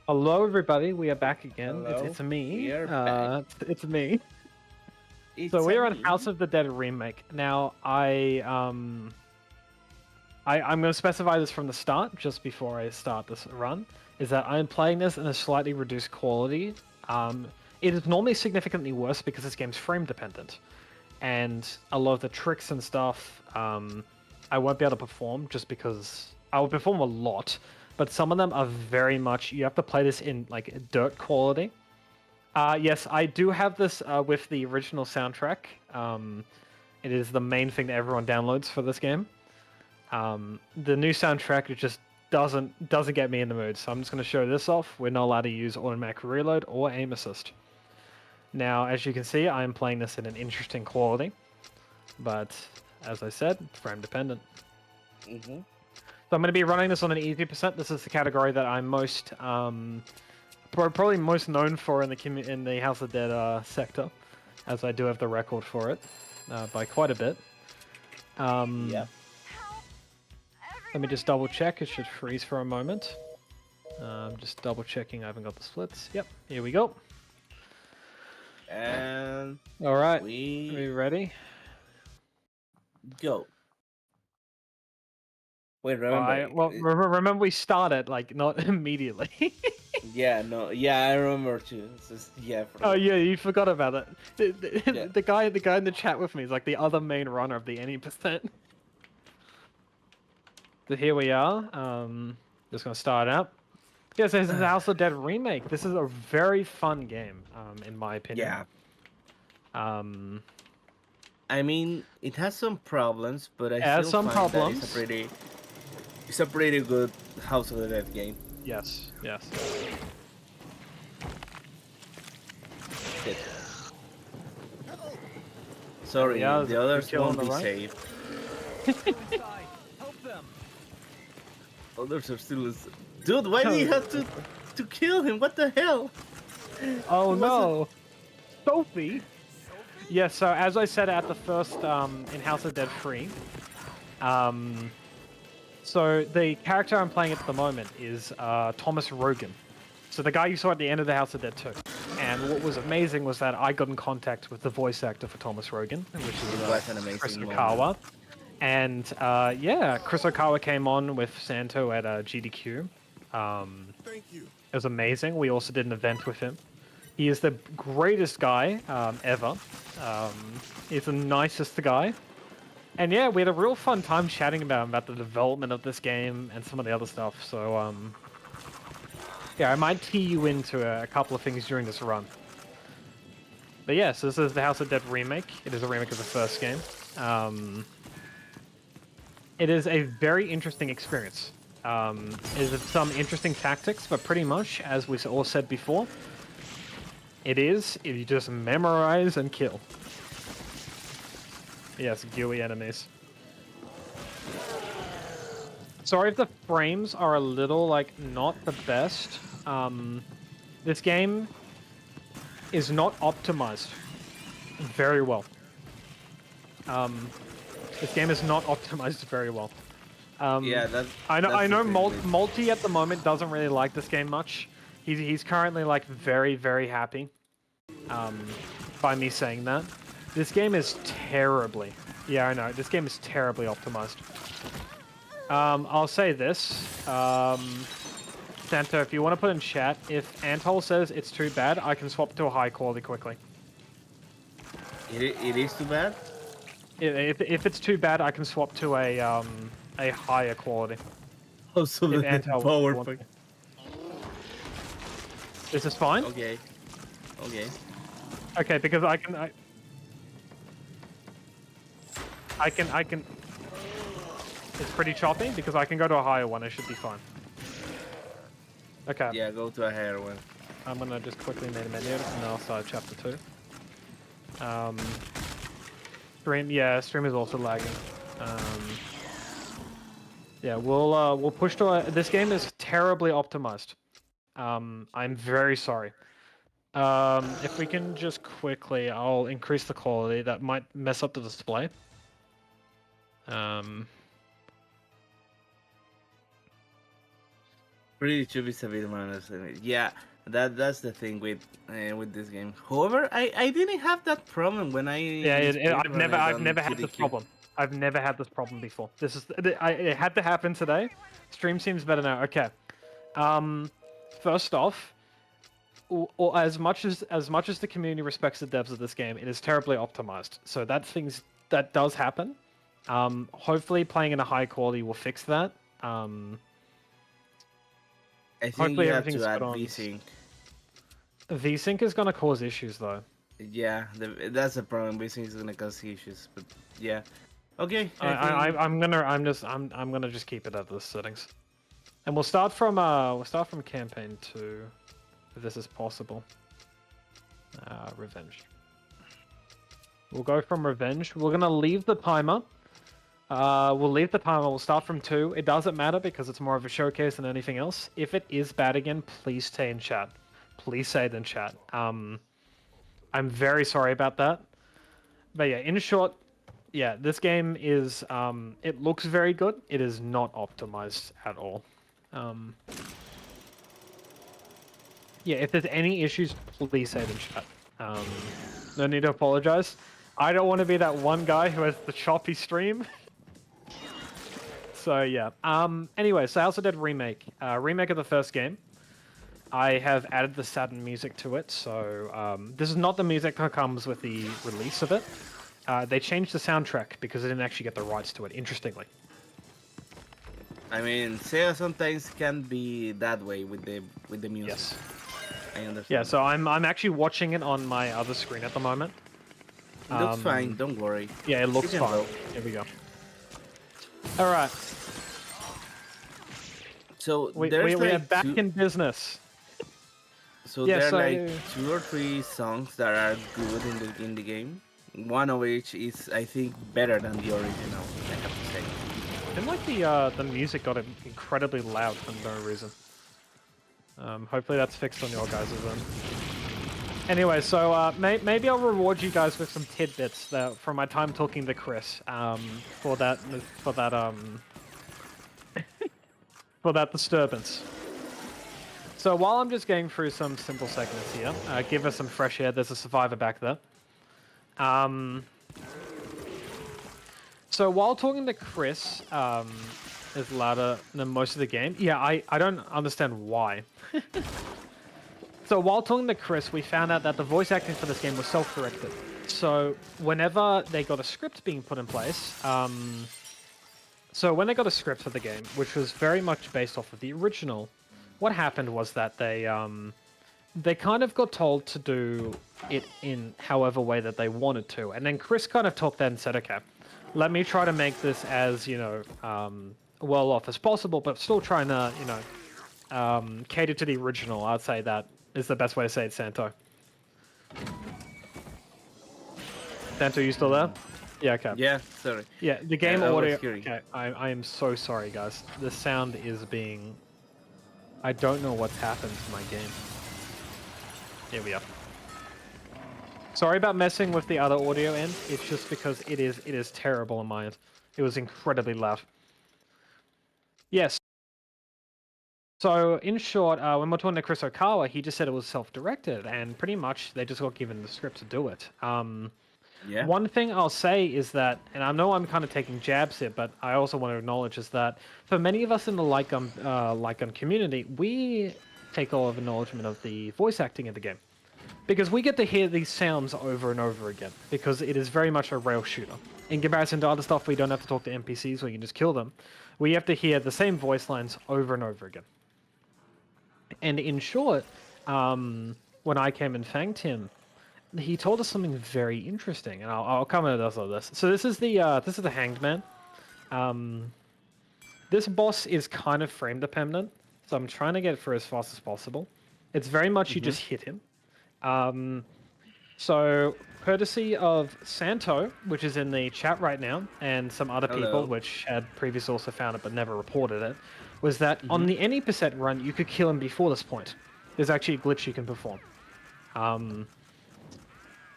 Hello, everybody. We are back again. It's Hello, it's me. we are back. It's me. So It's we a are on House me. of the Dead remake. Now, I'm going to specify this from the start, just before I start this run, is that I'm playing this in a slightly reduced quality. Um, it is normally significantly worse because this game's frame dependent, and a lot of the tricks and stuff, I won't be able to perform just because I will perform a lot, but some of them are very much you have to play this in like dirt quality. Yes, I do have this with the original soundtrack. It is the main thing that everyone downloads for this game. The new soundtrack it just doesn't get me in the mood, so I'm just going to show this off. We're not allowed to use automatic reload or aim assist. Now, as you can see, I'm playing this in an interesting quality, but as I said, frame dependent. Mm-hmm. So I'm going to be running this on an easy percent. This is the category that I'm most probably most known for in the House of Dead sector, as I do have the record for it by quite a bit. Yep. Let me just double check. It should freeze for a moment. Just double checking I haven't got the splits. Yep, here we go. And All right, are we we ready? go. Wait, remember? Remember we started like not immediately. Yeah, no, yeah, I remember too. It's just, yeah, I Oh forgot. yeah, you forgot about it. Yeah. The guy in the chat with me is like the other main runner of the any percent. So here we are. Just gonna start out. Yes, this is the House of Dead remake. This is a very fun game, in my opinion. Yeah. Um, I mean, it has some problems, but I it has still some find that problems. it's a pretty good House of the Dead game. Yes, yes. Shit. There we Sorry, are. There's the a good others kill on won't the be right. safe. Others are still. Dude, why do you have to kill him? What the hell? Oh He wasn't. no, Sophie. Yes. So as I said at the first in House of Dead 3, um, so the character I'm playing at the moment is Thomas Rogan. So the guy you saw at the end of the House of Dead 2. And what was amazing was that I got in contact with the voice actor for Thomas Rogan, which It is was an Chris amazing moment. Okawa. And yeah, Chris Okawa came on with Santo at GDQ. Thank you. It was amazing. We also did an event with him. He is the greatest guy ever. He's the nicest guy. And yeah, we had a real fun time chatting about the development of this game and some of the other stuff. So yeah, I might tee you into a couple of things during this run. But yes, this is the House of Dead remake. It is a remake of the first game. It is a very interesting experience. It is some interesting tactics, but pretty much, as we all said before, it is if you just memorize and kill. Yes, gooey enemies. Sorry if the frames are a little, like, not the best. This game is not optimized very well. This game is not optimized very well. Yeah, I know. that's I the know. thing with- Multi at the moment doesn't really like this game much. He's currently like very happy. By me saying that, this game is terribly. Yeah, I know. This game is terribly optimized. I'll say this. Santo, if you want to put in chat, if Antol says it's too bad, I can swap to a high quality quickly. it is too bad. If it's too bad, I can swap to a higher quality. Also, If the Antol power wants pack. me. This is fine. Okay. Okay. Okay, because I can. It's pretty choppy because I can go to a higher one. It should be fine. Okay. Yeah, go to a higher one. I'm gonna just quickly make a menu and I'll start chapter 2. Stream is also lagging. Yeah, we'll push to this game is terribly optimized. I'm very sorry. If we can just quickly, I'll increase the quality. That might mess up the display. Pretty should be a bit minus. Yeah, that's the thing with this game. However, I didn't have that problem when I Yeah, speedrun it I've on never had this TDQ. problem. I've never had this problem before. This is, it had to happen today. Stream seems better now. Okay. First off, or as much as the community respects the devs of this game, it is terribly optimized. So that does happen. Hopefully, playing in a high quality will fix that. I think Hopefully you have everything's to add good on. VSync. VSync is gonna cause issues though. Yeah, that's the problem. VSync is gonna cause issues, but yeah. Okay, I'm gonna just keep it at the settings, and we'll start from campaign 2, if this is possible. Revenge. We'll go from revenge. We're gonna leave the timer. We'll leave the timer. We'll start from 2. It doesn't matter because it's more of a showcase than anything else. If it is bad again, please stay in chat. Please say it in chat. I'm very sorry about that. But yeah, in short, yeah, this game is, it looks very good. It is not optimized at all. Yeah, if there's any issues, please say it in chat. No need to apologize. I don't want to be that one guy who has the choppy stream. So yeah. Anyway, so I also did Remake. Remake of the first game. I have added the Saturn music to it, so this is not the music that comes with the release of it. They changed the soundtrack because they didn't actually get the rights to it, interestingly. I mean, Sega sometimes can be that way with the music. Yes. I understand. Yeah, so I'm actually watching it on my other screen at the moment. It looks fine, don't worry. Yeah, it looks You can fine. vote. Here we go. Alright. So We there's are like back in business. So Yeah, there are so- like 2 or 3 songs that are good in the game. One of which is, I think, better than the original. I have to say. I feel like the music got incredibly loud for no reason. Hopefully that's fixed on your guys' end. Anyway, so maybe I'll reward you guys with some tidbits from my time talking to Chris. For that for that disturbance. So while I'm just going through some simple segments here, give us some fresh air. There's a survivor back there. So while talking to Chris, is louder than most of the game. Yeah, I don't understand why. So while talking to Chris, we found out that the voice acting for this game was self-directed. So whenever they got a script being put in place, so when they got a script for the game, which was very much based off of the original, what happened was that they kind of got told to do it in however way that they wanted to. And then Chris kind of took that and said, okay, let me try to make this as, well off as possible, but still trying to, cater to the original. I'd say that is the best way to say it, Santo. Santo, you still there? Yeah, okay. Yeah, sorry. Yeah, the game I was audio... hearing. Okay, I am so sorry, guys. The sound is being... I don't know what's happened to my game. Here we are. Sorry about messing with the other audio end. It's just because it is terrible on my end. It was incredibly loud. Yes. So, in short, when we're talking to Chris Okawa, he just said it was self-directed, and pretty much they just got given the script to do it. Yeah. One thing I'll say is that, and I know I'm kind of taking jabs here, but I also want to acknowledge is that for many of us in the Light Gun community, we take all of acknowledgement of the voice acting of the game. Because we get to hear these sounds over and over again, because it is very much a rail shooter. In comparison to other stuff, we don't have to talk to NPCs, we can just kill them. We have to hear the same voice lines over and over again. And in short, when I came and thanked him, he told us something very interesting, and I'll come into this. So this is the Hanged Man. This boss is kind of frame dependent, so I'm trying to get it through as fast as possible. It's very much you just hit him. So courtesy of Santo, which is in the chat right now, and some other people which had previously also found it but never reported it, was that on the any percent run you could kill him before this point. There's actually a glitch you can perform.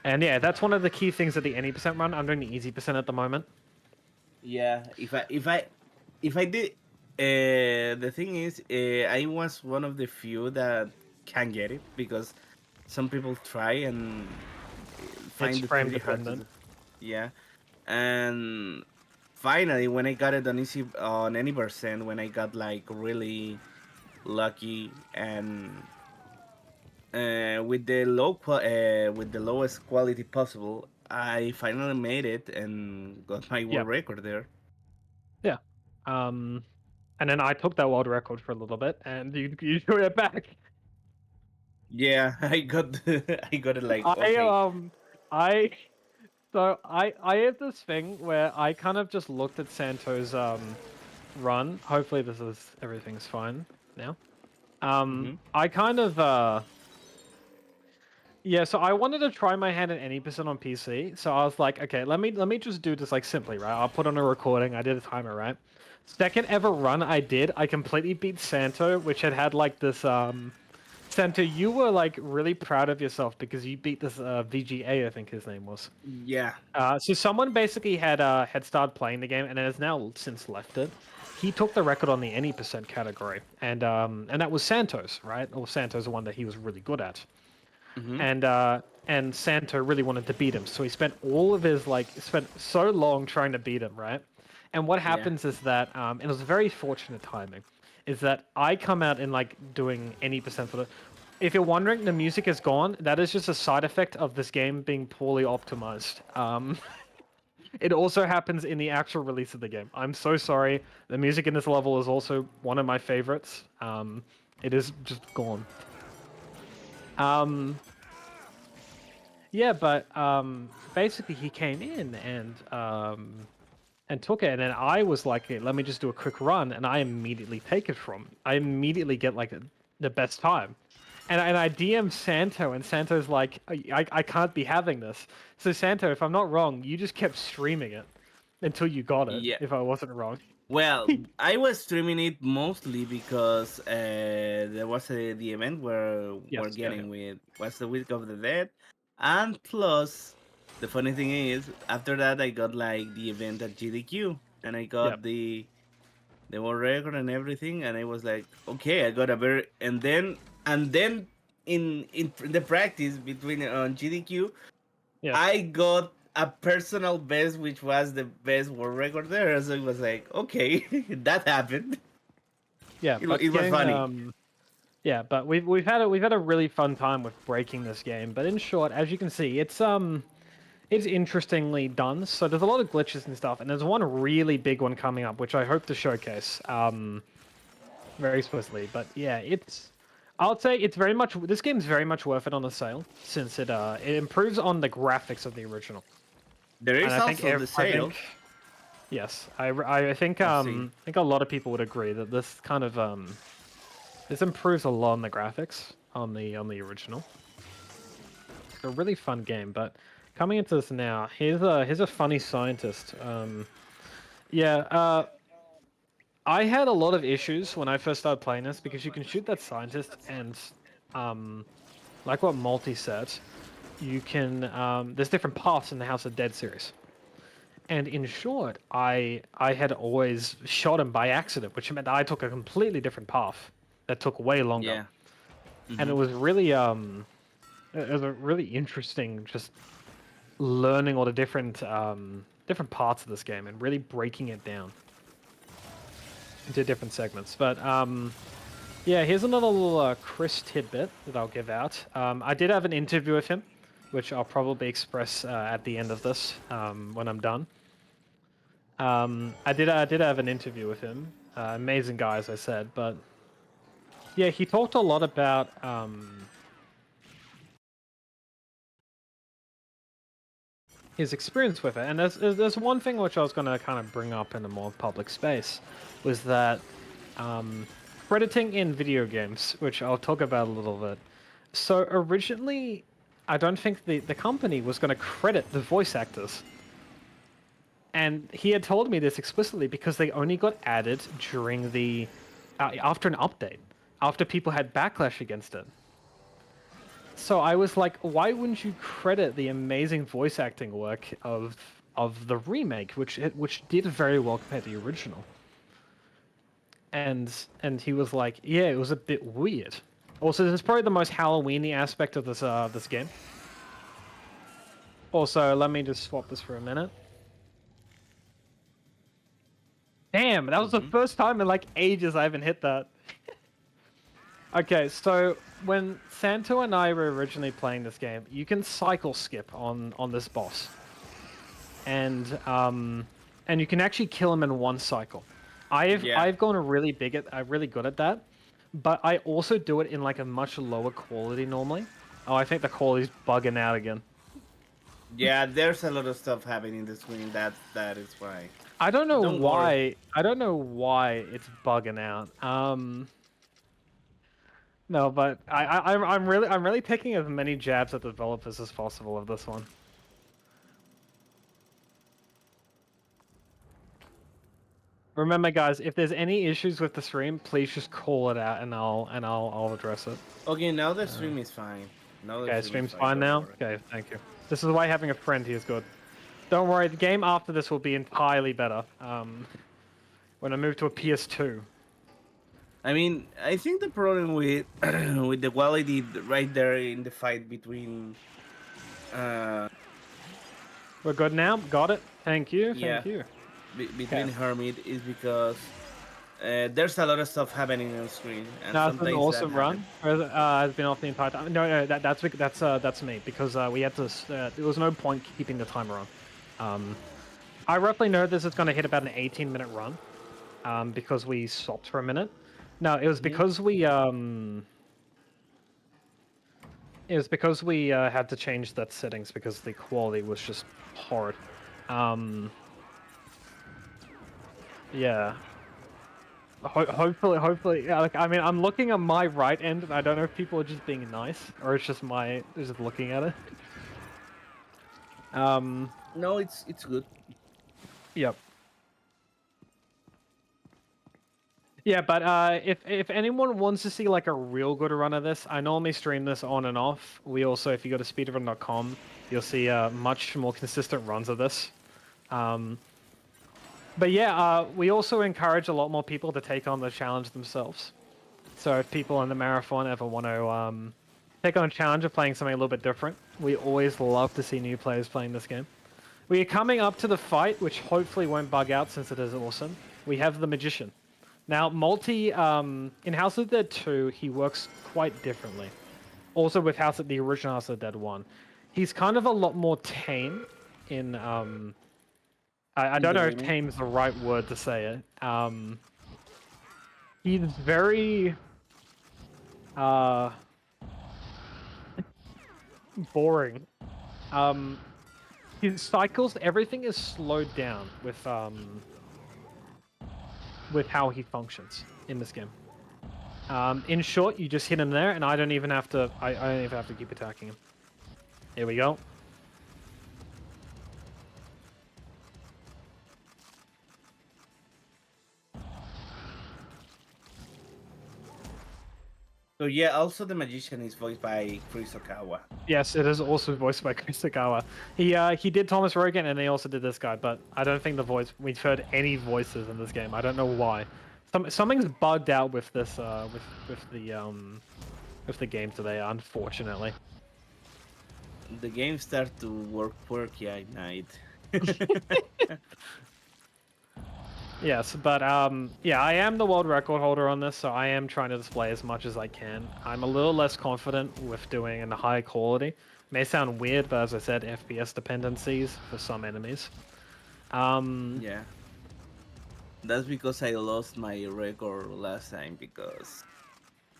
And yeah, that's one of the key things at the any percent run. I'm doing the easy percent at the moment. Yeah, if I did The thing is, I was one of the few that can get it because some people try and It's find it frame pretty hard to dependent. do. Yeah, and finally, when I got it on easy on any percent, when I got like really lucky and with the lowest quality possible, I finally made it and got my Yeah, world record there. yeah. Um, and then I took that world record for a little bit, and you threw it back. Yeah, I got it like I okay. um I so I have this thing where I kind of just looked at Santo's run. Hopefully this is everything's fine now. Hmm. I kind of yeah, so I wanted to try my hand at any percent on PC. So I was like, okay, let me just do this like simply, right? I'll put on a recording. I did a timer, right? Second ever run I did, I completely beat Santo, which had like this Santo, you were like really proud of yourself because you beat this VGA, I think his name was. Yeah, So someone basically had started playing the game and has now since left it. He took the record on the any percent category, and that was Santos, right? Or Santos, the one that he was really good at, hmm, and Santo really wanted to beat him, so he spent all of his like spent so long trying to beat him, right? And what yeah, happens is that it was very fortunate timing, is that I come out in like doing any percent for the. If you're wondering, the music is gone. That is just a side effect of this game being poorly optimized. It also happens in the actual release of the game. I'm so sorry. The music in this level is also one of my favorites. It is just gone. Um, yeah, but basically he came in and took it, and then I was like, "Hey, let me just do a quick run," and I immediately take it from. I immediately get like the best time. And I DM Santo, and Santo's like, I can't be having this. So Santo, if I'm not wrong, you just kept streaming it until you got it. yeah. If I wasn't wrong. Well, I was streaming it mostly because there was the event where we're Yes. Yeah. Yeah. getting with what's the week of the dead, and plus the funny thing is after that I got like the event at GDQ and I Yep. got the world record and everything, and I was like, okay, I got a very and then in the practice between on GDQ, Yeah. I got a personal best, which was the best world record there. So it was like, okay, that happened. Yeah. It But was getting funny. yeah, but we've had a really fun time with breaking this game. But in short, as you can see, it's interestingly done. So there's a lot of glitches and stuff, and there's one really big one coming up, which I hope to showcase very explicitly. But yeah, I'll say it's very much this game's very much worth it on the sale since it improves on the graphics of the original. There And is I think also the I think sale. yes, I think a lot of people would agree that this kind of this improves a lot on the graphics on the original. It's a really fun game, but coming into this now, here's a funny scientist. Yeah, I had a lot of issues when I first started playing this because you can shoot that scientist and um, like what Multi said, you can there's different paths in the House of Dead series. And in short, I had always shot him by accident, which meant I took a completely different path that took way longer. Yeah. And Hmm. it was really it was a really interesting just learning all the different parts of this game and really breaking it down into different segments. But yeah, here's another little Chris tidbit that I'll give out. I did have an interview with him, which I'll probably express at the end of this when I'm done. I did have an interview with him. Amazing guy, as I said, but yeah, he talked a lot about his experience with it. And there's one thing which I was going to kind of bring up in a more public space, was that um, crediting in video games, which I'll talk about a little bit. So originally, I don't think the company was going to credit the voice actors. And he had told me this explicitly because they only got added during the after an update, after people had backlash against it. So I was like, why wouldn't you credit the amazing voice acting work of the remake, which did very well compared to the original? and he was like, yeah, it was a bit weird. Also, this is probably the most Halloweeny aspect of this game. Also, let me just swap this for a minute. Damn, that was the first time in like ages I haven't hit that. Okay, so when Santo and I were originally playing this game, you can cycle skip on this boss, and you can actually kill him in one cycle. I've gone really good at that, but I also do it in like a much lower quality normally. Oh, I think the quality's bugging out again. Yeah, there's a lot of stuff happening in the screen. That is why. I don't know Don't why. worry. I don't know why it's bugging out. No, but I'm really taking as many jabs at the developers as possible of this one. Remember, guys, if there's any issues with the stream, please just call it out, and I'll address it. Okay, now the stream is fine. Now the Okay, stream is stream's fine don't now. worry. Okay, thank you. This is why having a friend here is good. Don't worry, the game after this will be entirely better. When I move to a PS2. I mean, I think the problem with with the quality right there in the fight between, We're good now. Got it. Thank you. yeah, Thank you. between Okay. Hermit is because there's a lot of stuff happening on screen, and No, it's an sometimes awesome that run. happens. Has been off the entire time. No, that's me because we had to. There was no point keeping the timer on. I roughly know this is going to hit about an 18-minute run, because we stopped for a minute. No, it was because we had to change that settings because the quality was just horrid. Yeah. Hopefully, yeah, like, I mean, I'm looking at my right end, and I don't know if people are just being nice, or it's just just looking at it. No, it's good. Yep. Yeah, but if anyone wants to see like a real good run of this, I normally stream this on and off. We also, if you go to speedrun.com, you'll see much more consistent runs of this. But yeah, we also encourage a lot more people to take on the challenge themselves. So if people in the marathon ever want to take on a challenge of playing something a little bit different, we always love to see new players playing this game. We are coming up to the fight, which hopefully won't bug out since it is awesome. We have the Magician. Now, Multi, in House of the Dead 2, he works quite differently. Also with the original House of the Dead 1. He's kind of a lot more tame in... I don't know if tame is the right word to say it. He's very... boring. His cycles, everything is slowed down with how he functions in this game. In short, you just hit him there, and I don't even have to. I don't even have to keep attacking him. Here we go. So yeah, also the Magician is voiced by Chris Okawa. Yes, it is also voiced by Chris Sagawa. He did Thomas Rogan, and he also did this guy, but I don't think we've heard any voices in this game. I don't know why. Something's bugged out with this with the game today, unfortunately. The game starts to work quirky at night. Yes, but yeah, I am the world record holder on this, so I am trying to display as much as I can. I'm a little less confident with doing in the high quality. May sound weird, but as I said, FPS dependencies for some enemies. Yeah. That's because I lost my record last time because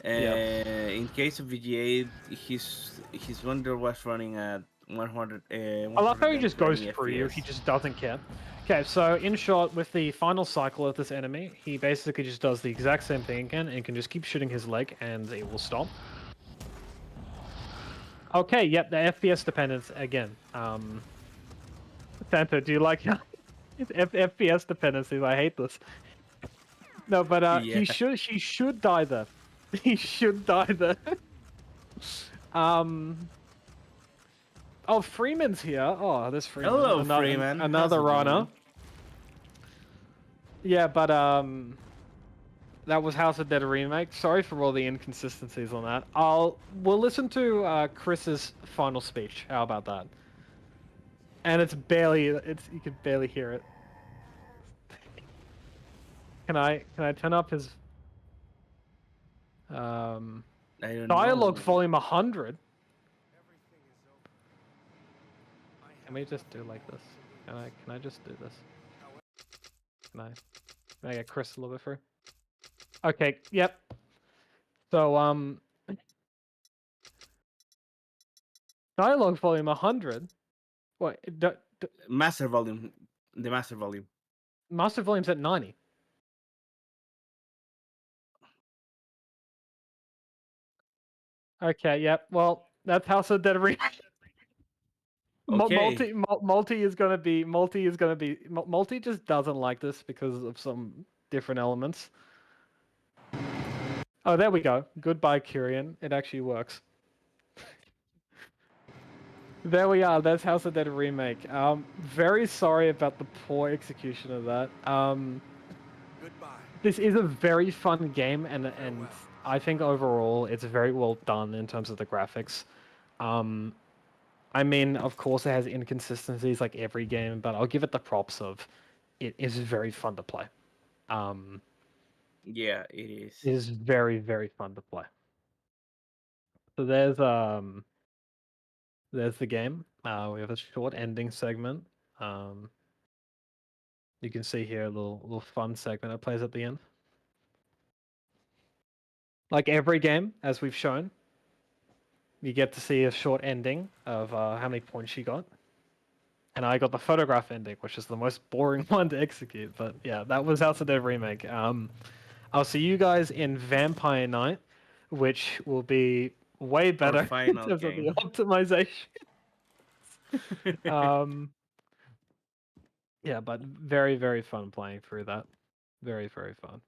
in case of VGA, his render was running at 100. I love how he just goes through you. FPS. He just doesn't care. Okay, so in short, with the final cycle of this enemy, he basically just does the exact same thing again and can just keep shooting his leg and it will stop. Okay, yep, the FPS dependence again. Santo, do you like FPS dependencies? I hate this. No, but Yeah. she should die there. He should die there. Oh, Freeman's here. Oh, there's Freeman. Hello, Freeman. Another How's it runner. going? Yeah, but That was House of Dead Remake. Sorry for all the inconsistencies on that. We'll listen to Chris's final speech. How about that? And you can barely hear it. Can I turn up his I don't dialogue know. volume 100? Can we just do like this? Can I just do this? Can I get Chris a little bit through? Okay, yep. So dialogue volume 100. What? Master volume. The master volume. Master volume's at 90. Okay, yep. Well, that's House of Dead Remake. Okay. Multi just doesn't like this because of some different elements. Oh, there we go. Goodbye, Kyrian. It actually works. There we are. That's House of Dead Remake. Very sorry about the poor execution of that. Goodbye. This is a very fun game, and I think overall it's very well done in terms of the graphics. I mean, of course, it has inconsistencies like every game, but I'll give it the props of it is very fun to play. Yeah, it is. It is very, very fun to play. So there's the game. We have a short ending segment. You can see here a little fun segment that plays at the end. Like every game, as we've shown, you get to see a short ending of how many points you got. And I got the photograph ending, which is the most boring one to execute. But yeah, that was House of Dead Remake. I'll see you guys in Vampire Night, which will be way better in final terms of the game. optimization. Yeah, but very, very fun playing through that. Very, very fun.